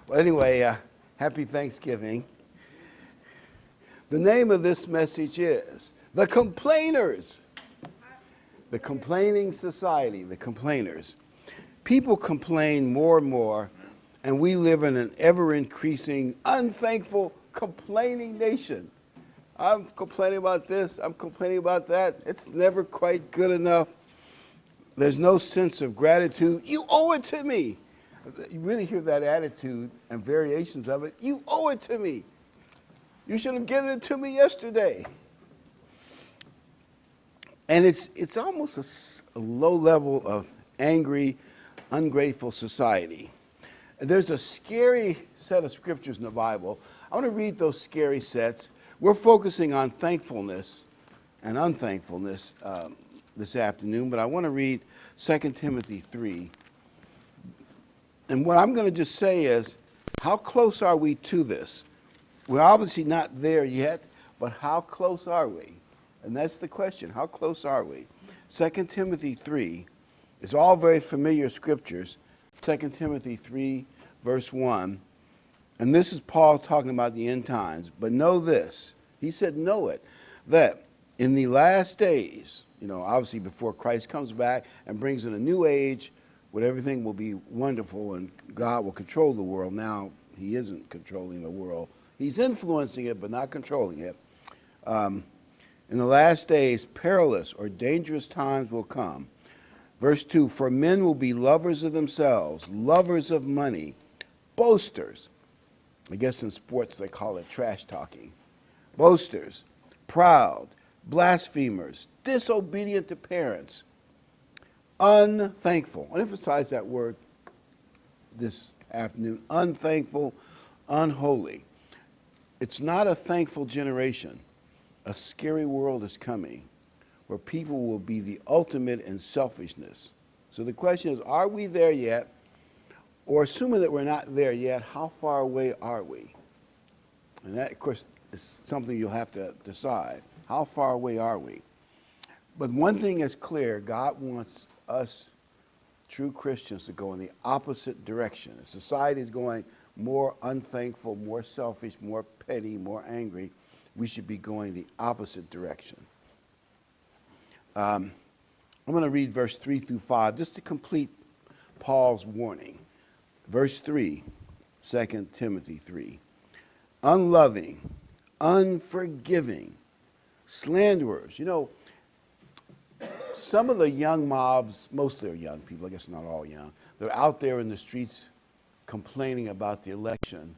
Well, anyway, happy Thanksgiving. The name of this message is The Complainers. The complaining society, the complainers. People complain more and more, and we live in an ever-increasing, unthankful, complaining nation. I'm complaining about this, I'm complaining about that. It's never quite good enough. There's no sense of gratitude. You owe it to me. You really hear that attitude and variations of it. You owe it to me. You should have given it to me yesterday. And it's almost a low level of angry, ungrateful society. There's a scary set of scriptures in the Bible. I want to read those scary sets. We're focusing on thankfulness and unthankfulness this afternoon, but I want to read 2 Timothy 3. And what I'm going to just say is, how close are we to this? We're obviously not there yet, but how close are we? And that's the question. How close are we? 2 Timothy 3 is all very familiar scriptures. 2 Timothy 3, verse 1. And this is Paul talking about the end times. But know this. He said, know it, that in the last days, obviously before Christ comes back and brings in a new age, where everything will be wonderful and God will control the world. Now, he isn't controlling the world. He's influencing it, but not controlling it. In the last days, perilous or dangerous times will come. Verse 2, for men will be lovers of themselves, lovers of money, boasters. I guess in sports they call it trash talking. Boasters, proud, blasphemers, disobedient to parents, unthankful. I'll emphasize that word this afternoon. Unthankful, unholy. It's not a thankful generation. A scary world is coming where people will be the ultimate in selfishness. So the question is, are we there yet? Or assuming that we're not there yet, how far away are we? And that, of course, is something you'll have to decide. How far away are we? But one thing is clear, God wants us, true Christians, to go in the opposite direction. If society is going more unthankful, more selfish, more petty, more angry, we should be going the opposite direction. I'm going to read verse 3 through 5 just to complete Paul's warning. Verse 3, 2 Timothy 3. Unloving, unforgiving, slanderers. Some of the young mobs, mostly are young people, I guess not all young, they're out there in the streets complaining about the election.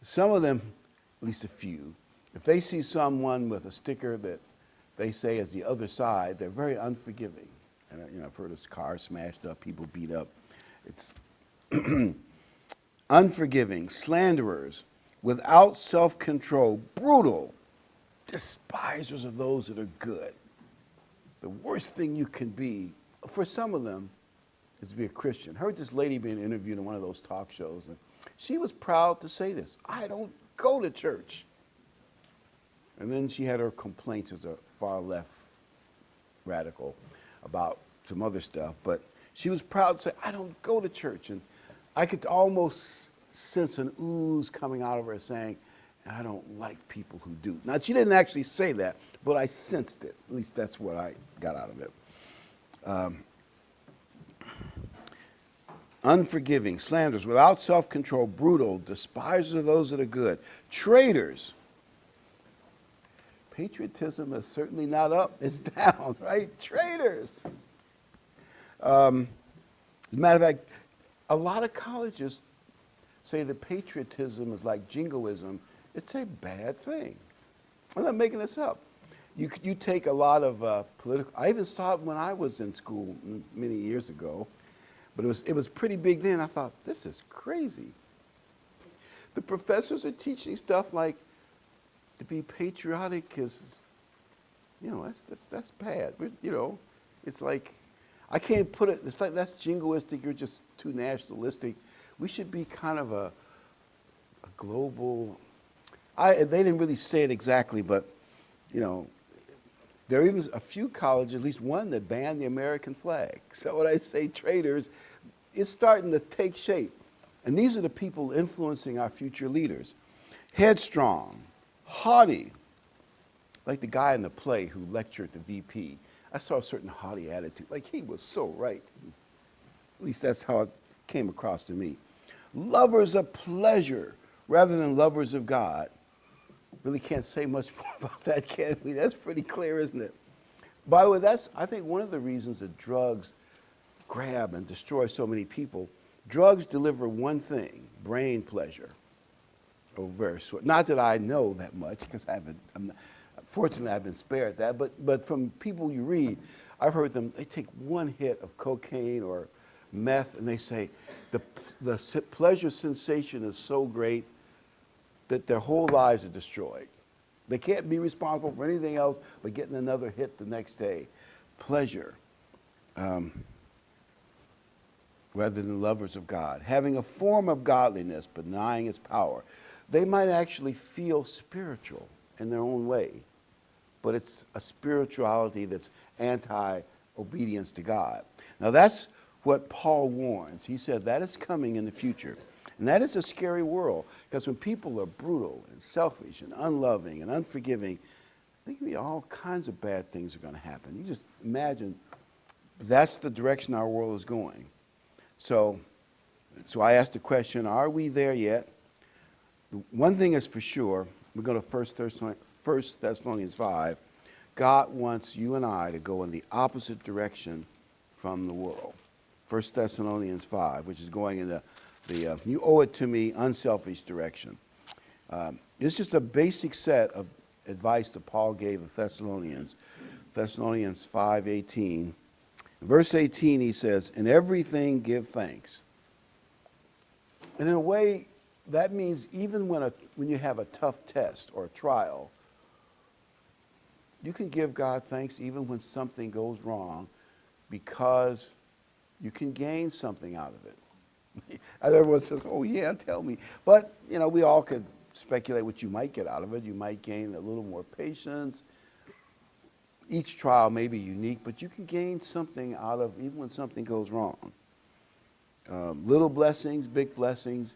Some of them, at least a few, if they see someone with a sticker that they say is the other side, they're very unforgiving. And I've heard of cars smashed up, people beat up. It's unforgiving, slanderers, without self-control, brutal, despisers of those that are good. The worst thing you can be, for some of them, is to be a Christian. I heard this lady being interviewed in one of those talk shows, and she was proud to say this: I don't go to church. And then she had her complaints as a far left radical about some other stuff, but she was proud to say, I don't go to church. And I could almost sense an ooze coming out of her saying, and I don't like people who do. Now, she didn't actually say that, but I sensed it. At least that's what I got out of it. Unforgiving, slanderers, without self-control, brutal, despisers of those that are good, traitors. Patriotism is certainly not up, it's down, right? Traitors. As a matter of fact, a lot of colleges say that patriotism is like jingoism. It's a bad thing. I'm not making this up. You take a lot of political, I even saw it when I was in school many years ago, but it was pretty big then. I thought, this is crazy. The professors are teaching stuff like to be patriotic is, that's bad. It's like, I can't put it, it's like that's jingoistic, you're just too nationalistic. We should be kind of a global, they didn't really say it exactly, but, there are even a few colleges, at least one, that banned the American flag. So when I say traitors, It's starting to take shape. And these are the people influencing our future leaders. Headstrong, haughty, like the guy in the play who lectured the VP. I saw a certain haughty attitude, like he was so right. At least that's how it came across to me. Lovers of pleasure rather than lovers of God. Really can't say much more about that, can we? That's pretty clear, isn't it? By the way, that's, I think, one of the reasons that drugs grab and destroy so many people. Drugs deliver one thing, brain pleasure. Oh, very short. Not that I know that much, because fortunately I've been spared that, but from people you read, I've heard them, they take one hit of cocaine or meth, and they say the pleasure sensation is so great that their whole lives are destroyed. They can't be responsible for anything else but getting another hit the next day. Pleasure, rather than lovers of God. Having a form of godliness, but denying its power. They might actually feel spiritual in their own way, but it's a spirituality that's anti-obedience to God. Now that's what Paul warns. He said that is coming in the future. And that is a scary world, because when people are brutal and selfish and unloving and unforgiving, there can be all kinds of bad things are going to happen. You just imagine that's the direction our world is going. So I asked the question, are we there yet? One thing is for sure, we're going to 1 Thessalonians 5. God wants you and I to go in the opposite direction from the world. 1 Thessalonians 5, which is going in the you owe it to me, unselfish direction. It's just a basic set of advice that Paul gave the Thessalonians. Thessalonians 5:18. Verse 18, he says, "In everything give thanks." And in a way, that means even when you have a tough test or a trial, you can give God thanks even when something goes wrong, because you can gain something out of it. And everyone says, oh yeah, tell me. But, we all could speculate what you might get out of it. You might gain a little more patience. Each trial may be unique, but you can gain something out of even when something goes wrong. Little blessings, big blessings.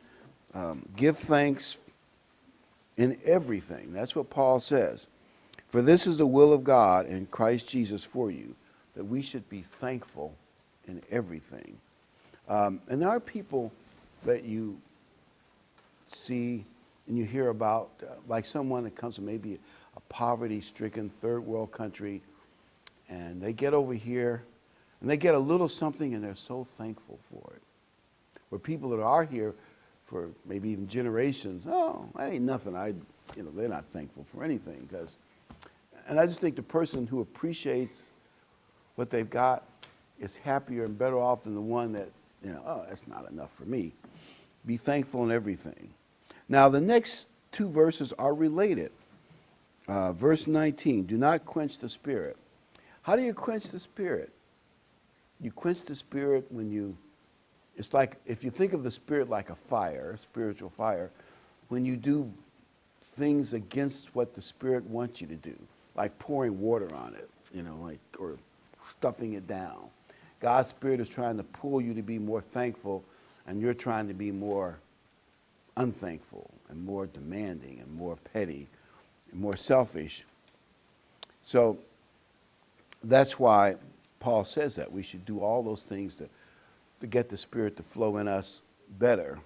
Give thanks in everything. That's what Paul says. For this is the will of God in Christ Jesus for you, that we should be thankful in everything. And there are people that you see and you hear about, like someone that comes from maybe a poverty-stricken third world country, and they get over here and they get a little something and they're so thankful for it. Where people that are here for maybe even generations, oh, that ain't nothing. They're not thankful for anything. And I just think the person who appreciates what they've got is happier and better off than the one that, oh, that's not enough for me. Be thankful in everything. Now, the next two verses are related. Verse 19, do not quench the spirit. How do you quench the spirit? You quench the spirit when it's like, if you think of the spirit like a fire, a spiritual fire, when you do things against what the spirit wants you to do, like pouring water on it, or stuffing it down. God's spirit is trying to pull you to be more thankful, and you're trying to be more unthankful and more demanding and more petty and more selfish. So that's why Paul says that we should do all those things to get the Spirit to flow in us better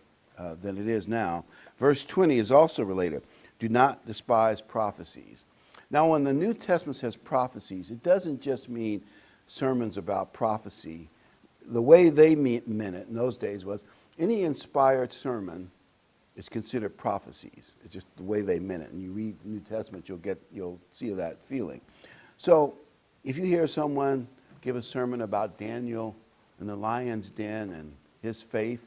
than it is now. Verse 20 is also related. Do not despise prophecies. Now, when the New Testament says prophecies, it doesn't just mean sermons about prophecy. The way they meant it in those days was any inspired sermon is considered prophecies. It's just the way they meant it. And you read the New Testament, you'll see that feeling. So if you hear someone give a sermon about Daniel in the lion's den and his faith,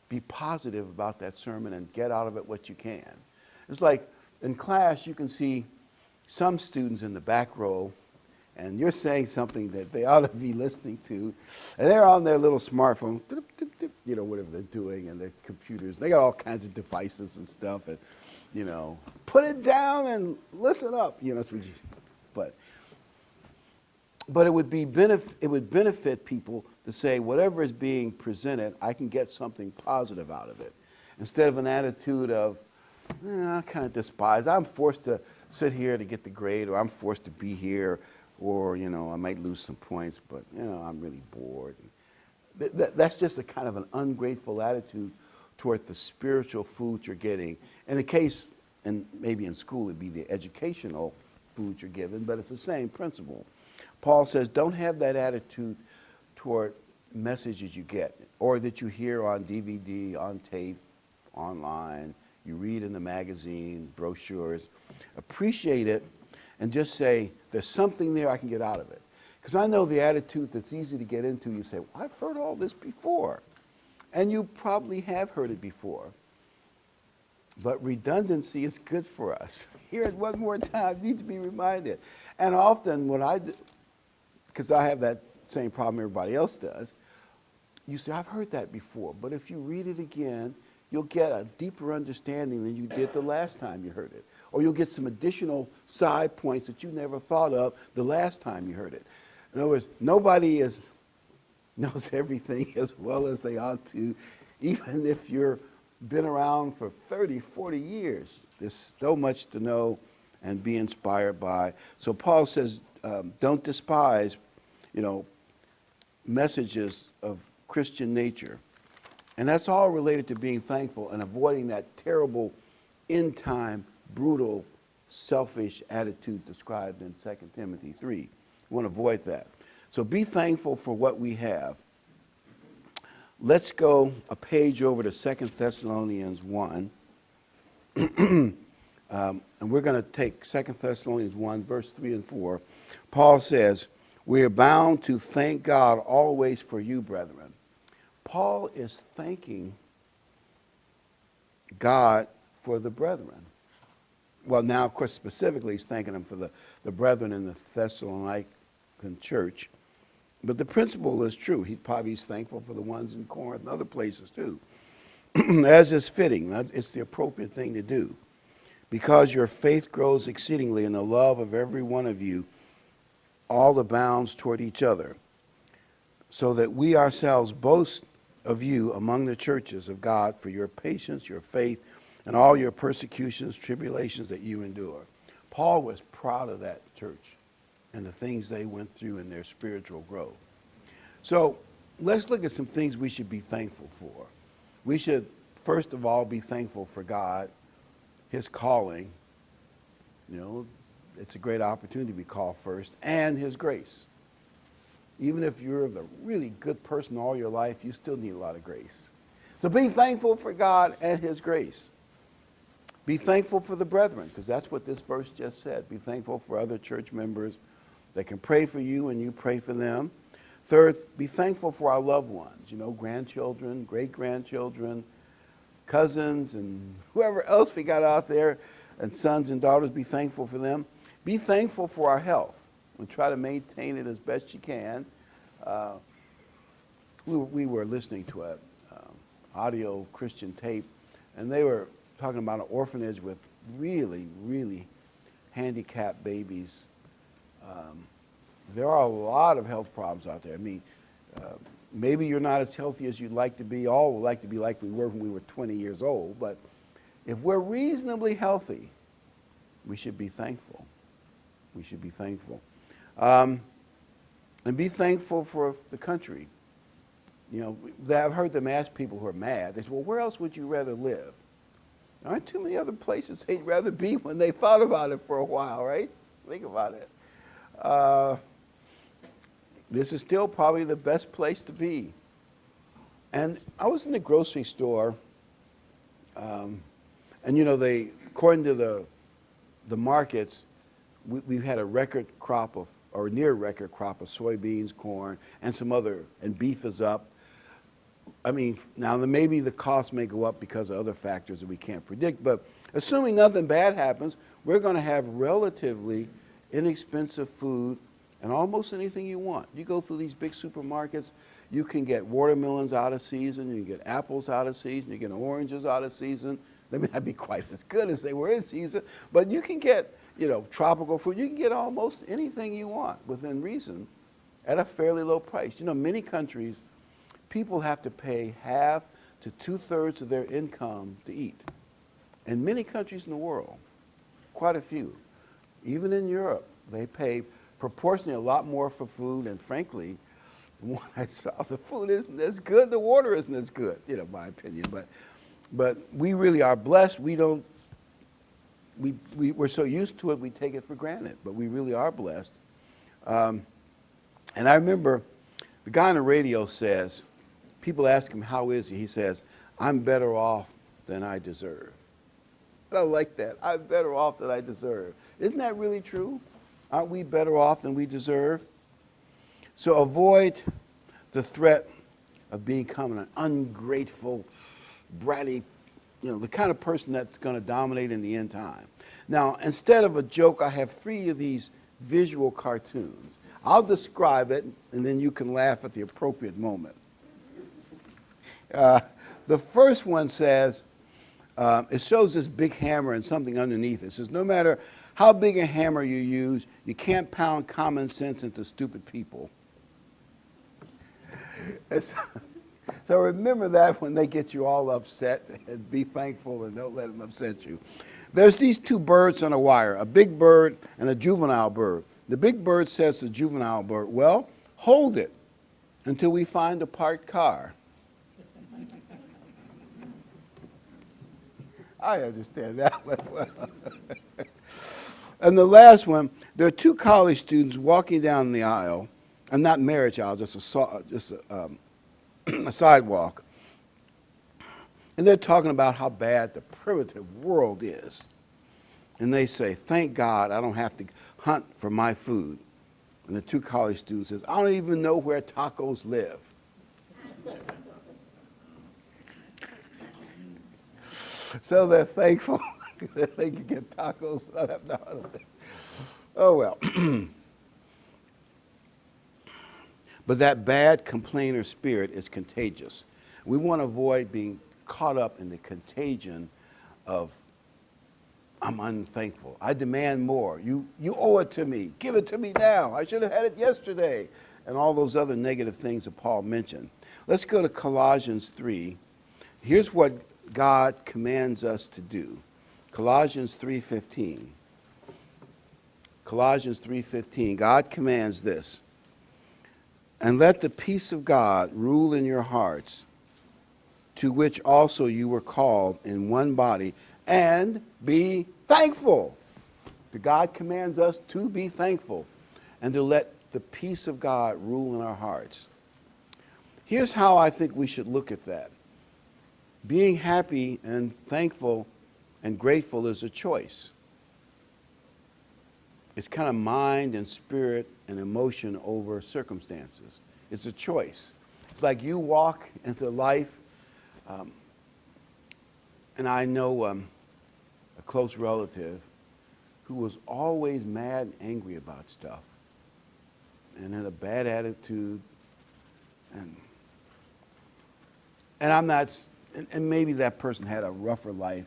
be positive about that sermon and get out of it what you can. It's like in class, you can see some students in the back row, and you're saying something that they ought to be listening to, and they're on their little smartphone, whatever they're doing, and their computers. They got all kinds of devices and stuff, and, put it down and listen up. That's what but But it would it would benefit people to say whatever is being presented, I can get something positive out of it, instead of an attitude of, I kind of despise. I'm forced to sit here to get the grade, or I'm forced to be here, or I might lose some points, but I'm really bored. That's just a kind of an ungrateful attitude toward the spiritual food you're getting. In the case, and maybe in school it'd be the educational food you're given, but it's the same principle. Paul says, don't have that attitude toward messages you get, or that you hear on DVD, on tape, online, you read in the magazine, brochures. Appreciate it and just say, there's something there I can get out of it. Because I know the attitude that's easy to get into, you say, well, I've heard all this before. And you probably have heard it before. But redundancy is good for us. Hear it one more time, need to be reminded. And often when I do, because I have that same problem everybody else does, you say, I've heard that before, but if you read it again, you'll get a deeper understanding than you did the last time you heard it. Or you'll get some additional side points that you never thought of the last time you heard it. In other words, nobody knows everything as well as they ought to, even if you've been around for 30, 40 years. There's so much to know and be inspired by. So Paul says, don't despise, messages of Christian nature. And that's all related to being thankful and avoiding that terrible, end-time, brutal, selfish attitude described in 2 Timothy 3. You want to avoid that. So be thankful for what we have. Let's go a page over to 2 Thessalonians 1. And we're going to take 2 Thessalonians 1, verse 3 and 4. Paul says, we are bound to thank God always for you, brethren. Paul is thanking God for the brethren. Well, now, of course, specifically, he's thanking him for the brethren in the Thessalonican church. But the principle is true. He probably is thankful for the ones in Corinth and other places, too. As is fitting. It's the appropriate thing to do. Because your faith grows exceedingly in the love of every one of you, all abounds toward each other, so that we ourselves boast of you among the churches of God for your patience, your faith, and all your persecutions, tribulations that you endure. Paul was proud of that church and the things they went through in their spiritual growth. So let's look at some things we should be thankful for. We should, first of all, be thankful for God, his calling. It's a great opportunity to be called first, and his grace. Even if you're the really good person all your life, you still need a lot of grace. So be thankful for God and his grace. Be thankful for the brethren, because that's what this verse just said. Be thankful for other church members that can pray for you and you pray for them. Third, be thankful for our loved ones, grandchildren, great-grandchildren, cousins, and whoever else we got out there, and sons and daughters. Be thankful for them. Be thankful for our health and try to maintain it as best you can. We were listening to an audio Christian tape, and they were talking about an orphanage with really, really handicapped babies. There are a lot of health problems out there. Maybe you're not as healthy as you'd like to be. All would like to be like we were when we were 20 years old. But if we're reasonably healthy, we should be thankful. We should be thankful. And be thankful for the country. I've heard them ask people who are mad, they say, well, where else would you rather live? There aren't too many other places they'd rather be when they thought about it for a while, right? Think about it. This is still probably the best place to be. And I was in the grocery store, and according to the markets, we've had a record crop of, or near record crop of soybeans, corn, and and beef is up. Now maybe the cost may go up because of other factors that we can't predict, but assuming nothing bad happens, we're going to have relatively inexpensive food and almost anything you want. You go through these big supermarkets, you can get watermelons out of season, you can get apples out of season, you can get oranges out of season. They may not be quite as good as they were in season, but you can get, tropical fruit. You can get almost anything you want within reason at a fairly low price. You know, many countries, people have to pay half to two-thirds of their income to eat. In many countries in the world, quite a few, even in Europe, they pay proportionally a lot more for food, and frankly, from what I saw, the food isn't as good, the water isn't as good, you know, my opinion. But we really are blessed. We're so used to it, we take it for granted, but we really are blessed. And I remember the guy on the radio says, people ask him, how is he? He says, I'm better off than I deserve. I don't like that. I'm better off than I deserve. Isn't that really true? Aren't we better off than we deserve? So avoid the threat of becoming an ungrateful, bratty, you know, the kind of person that's going to dominate in the end time. Now, instead of a joke, I have 3 of these visual cartoons. I'll describe it, and then you can laugh at the appropriate moment. The first one says, it shows this big hammer and something underneath it. It says, no matter how big a hammer you use, you can't pound common sense into stupid people. So remember that when they get you all upset, and be thankful and don't let them upset you. There's these 2 birds on a wire, a big bird and a juvenile bird. The big bird says to the juvenile bird, well, hold it until we find a parked car. I understand that one well. And the last one, there are 2 college students walking down the aisle, and not marriage aisle, just a sidewalk. And they're talking about how bad the primitive world is. And they say, thank God I don't have to hunt for my food. And the 2 college students says, I don't even know where tacos live. So they're thankful that they can get tacos without having to hunt them. Oh well. But that bad complainer spirit is contagious. We want to avoid being caught up in the contagion of, I'm unthankful. I demand more. You owe it to me. Give it to me now. I should have had it yesterday. And all those other negative things that Paul mentioned. Let's go to Colossians 3. Here's what God commands us to do. Colossians 3:15. Colossians 3:15. God commands this. And let the peace of God rule in your hearts, to which also you were called in one body, and be thankful. God commands us to be thankful and to let the peace of God rule in our hearts. Here's how I think we should look at that. Being happy and thankful and grateful is a choice. It's kind of mind and spirit and emotion over circumstances. It's a choice. It's like you walk into life, and I know a close relative who was always mad and angry about stuff and had a bad attitude. And I'm not, and maybe that person had a rougher life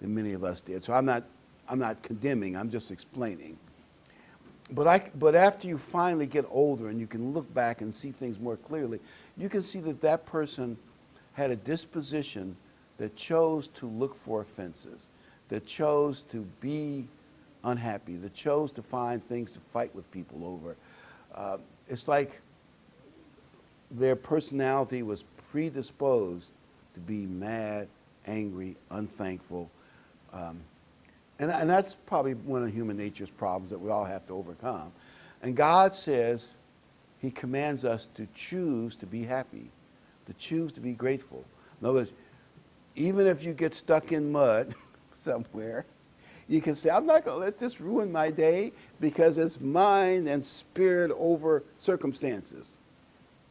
than many of us did. So I'm not condemning, I'm just explaining. But after you finally get older and you can look back and see things more clearly, you can see that that person had a disposition that chose to look for offenses, that chose to be unhappy, that chose to find things to fight with people over. It's like their personality was predisposed to be mad, angry, unthankful. And that's probably one of human nature's problems that we all have to overcome. And God says he commands us to choose to be happy, to choose to be grateful. In other words, even if you get stuck in mud somewhere, you can say, I'm not going to let this ruin my day because it's mind and spirit over circumstances.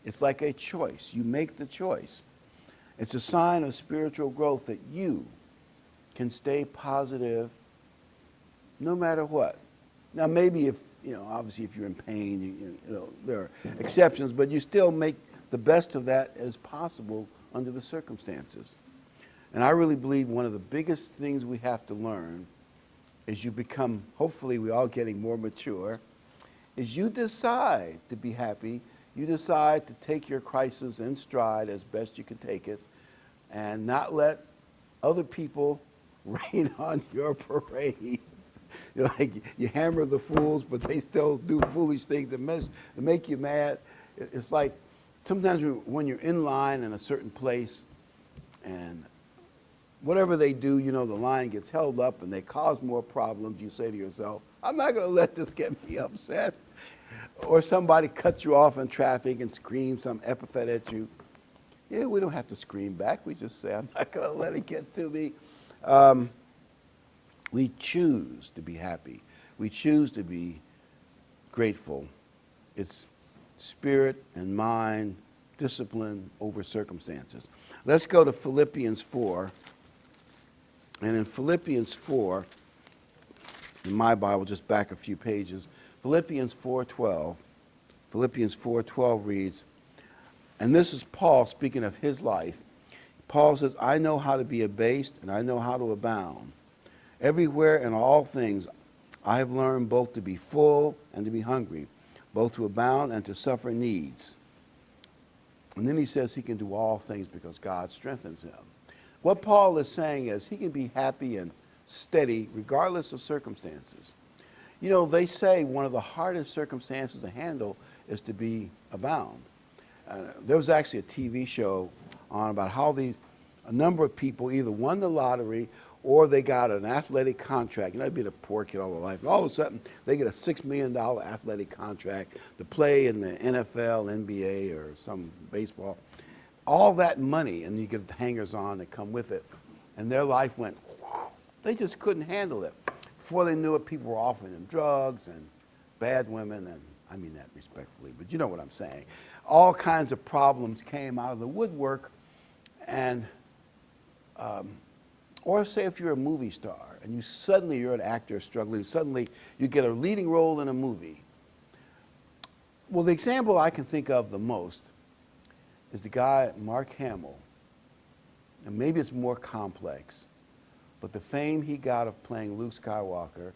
It's like a choice. You make the choice. It's a sign of spiritual growth that you can stay positive no matter what. Now, maybe if, obviously if you're in pain, there are exceptions, but you still make the best of that as possible under the circumstances. And I really believe one of the biggest things we have to learn as you become, hopefully we're all getting more mature, is you decide to be happy. You decide to take your crisis in stride as best you can take it and not let other people rain on your parade. You're like, you hammer the fools, but they still do foolish things that make you mad. It's like sometimes when you're in line in a certain place and whatever they do, you know, the line gets held up and they cause more problems, you say to yourself, I'm not going to let this get me upset. Or somebody cuts you off in traffic and screams some epithet at you. Yeah, we don't have to scream back. We just say, I'm not going to let it get to me. We choose to be happy. We choose to be grateful. It's spirit and mind, discipline over circumstances. Let's go to Philippians 4. And in Philippians 4, in my Bible, just back a few pages, Philippians 4:12 reads, and this is Paul speaking of his life. Paul says, I know how to be abased and I know how to abound. Everywhere in all things, I have learned both to be full and to be hungry, both to abound and to suffer needs. And then he says he can do all things because God strengthens him. What Paul is saying is he can be happy and steady regardless of circumstances. You know, they say one of the hardest circumstances to handle is to be abound. There was actually a TV show on about how a number of people either won the lottery or they got an athletic contract. You know, they'd been a poor kid all their life. And all of a sudden, they get a $6 million athletic contract to play in the NFL, NBA, or some baseball. All that money, and you get the hangers-on that come with it. And their life went, they just couldn't handle it. Before they knew it, people were offering them drugs and bad women, and I mean that respectfully, but you know what I'm saying. All kinds of problems came out of the woodwork, and or say if you're a movie star and you're an actor struggling, suddenly you get a leading role in a movie. Well, the example I can think of the most is the guy, Mark Hamill. And maybe it's more complex, but the fame he got of playing Luke Skywalker,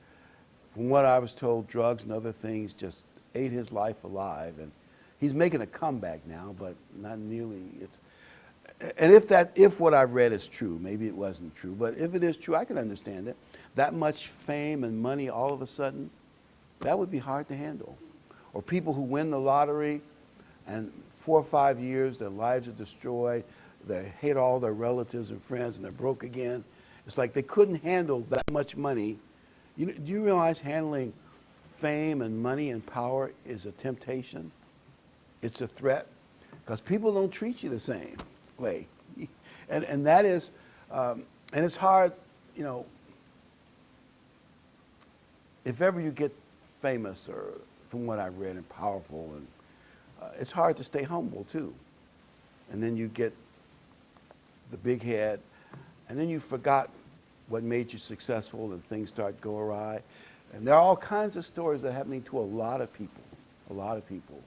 from what I was told, drugs and other things just ate his life alive. And he's making a comeback now, but not nearly. And if what I've read is true, maybe it wasn't true, but if it is true, I can understand it. That much fame and money all of a sudden, that would be hard to handle. Or people who win the lottery and 4 or 5 years, their lives are destroyed, they hate all their relatives and friends and they're broke again. It's like they couldn't handle that much money. Do you realize handling fame and money and power is a temptation? It's a threat because people don't treat you the same way. And that is, and it's hard, you know, if ever you get famous or from what I've read and powerful, and it's hard to stay humble too. And then you get the big head, and then you forgot what made you successful and things start go awry. And there are all kinds of stories that are happening to a lot of people,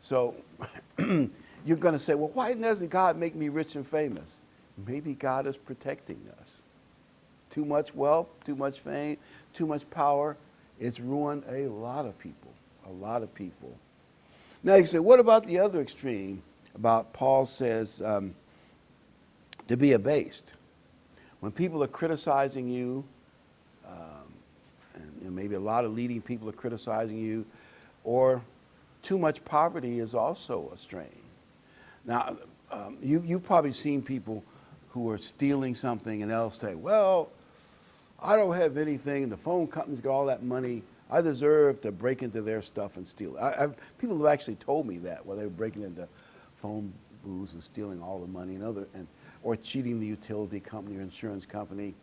So you're going to say, well, why doesn't God make me rich and famous? Maybe God is protecting us. Too much wealth, too much fame, too much power, it's ruined a lot of people, Now you say, what about the other extreme? About Paul says to be abased. When people are criticizing you, and maybe a lot of leading people are criticizing you, or too much poverty is also a strain. Now, you've probably seen people who are stealing something and they'll say, well, I don't have anything, the phone company's got all that money, I deserve to break into their stuff and steal it. People have actually told me that while they were breaking into phone booths and stealing all the money or cheating the utility company or insurance company.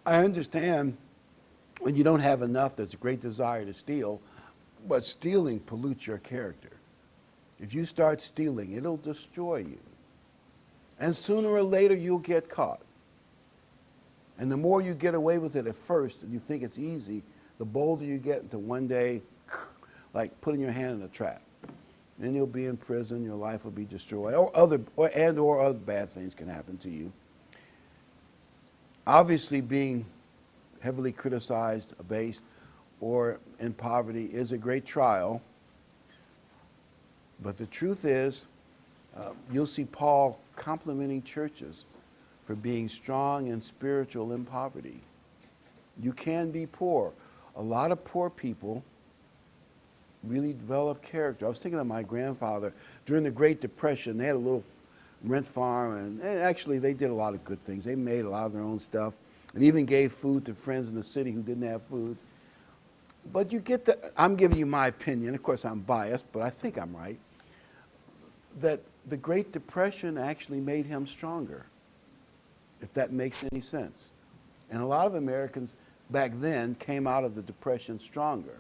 I understand when you don't have enough, there's a great desire to steal, but stealing pollutes your character. If you start stealing, it'll destroy you. And sooner or later, you'll get caught. And the more you get away with it at first, and you think it's easy, the bolder you get until one day, like putting your hand in a trap. Then you'll be in prison, your life will be destroyed, or other bad things can happen to you. Obviously, being heavily criticized, abased, or in poverty is a great trial. But the truth is, you'll see Paul complimenting churches for being strong and spiritual in poverty. You can be poor. A lot of poor people really develop character. I was thinking of my grandfather during the Great Depression. They had a little rent farm, and actually they did a lot of good things. They made a lot of their own stuff and even gave food to friends in the city who didn't have food. But you get I'm giving you my opinion. Of course, I'm biased, but I think I'm right, that the Great Depression actually made him stronger, if that makes any sense. And a lot of Americans back then came out of the Depression stronger.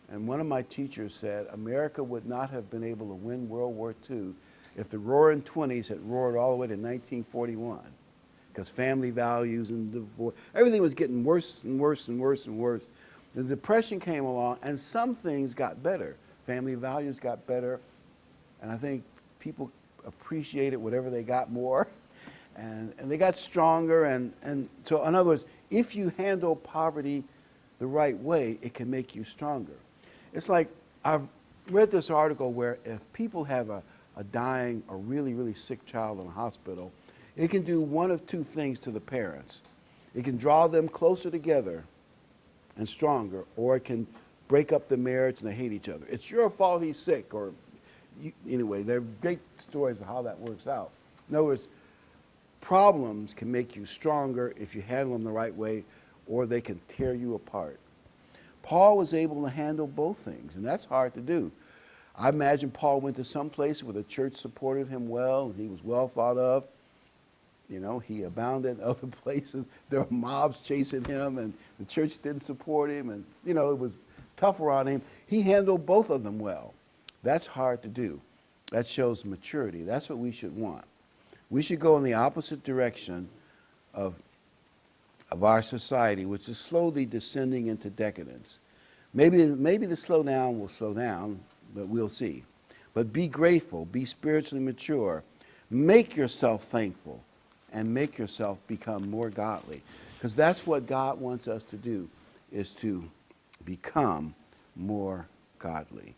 And one of my teachers said, America would not have been able to win World War II if the Roaring Twenties had roared all the way to 1941, because family values and divorce, everything was getting worse and worse and worse and worse. The Depression came along, and some things got better. Family values got better, and I think people appreciated whatever they got more, and they got stronger. And so, in other words, if you handle poverty the right way, it can make you stronger. It's like, I've read this article where if people have a dying or really, really sick child in a hospital, it can do one of two things to the parents. It can draw them closer together and stronger, or it can break up the marriage and they hate each other. It's your fault he's sick, or anyway, there are great stories of how that works out. In other words, problems can make you stronger if you handle them the right way, or they can tear you apart. Paul was able to handle both things, and that's hard to do. I imagine Paul went to some place where the church supported him well, and he was well thought of. You know, he abounded in other places. There were mobs chasing him, and the church didn't support him, and, you know, it was tougher on him. He handled both of them well. That's hard to do. That shows maturity. That's what we should want. We should go in the opposite direction of our society, which is slowly descending into decadence. Maybe the slow down will slow down, but we'll see. But be grateful, be spiritually mature, make yourself thankful, and make yourself become more godly. Because that's what God wants us to do, is to become more godly.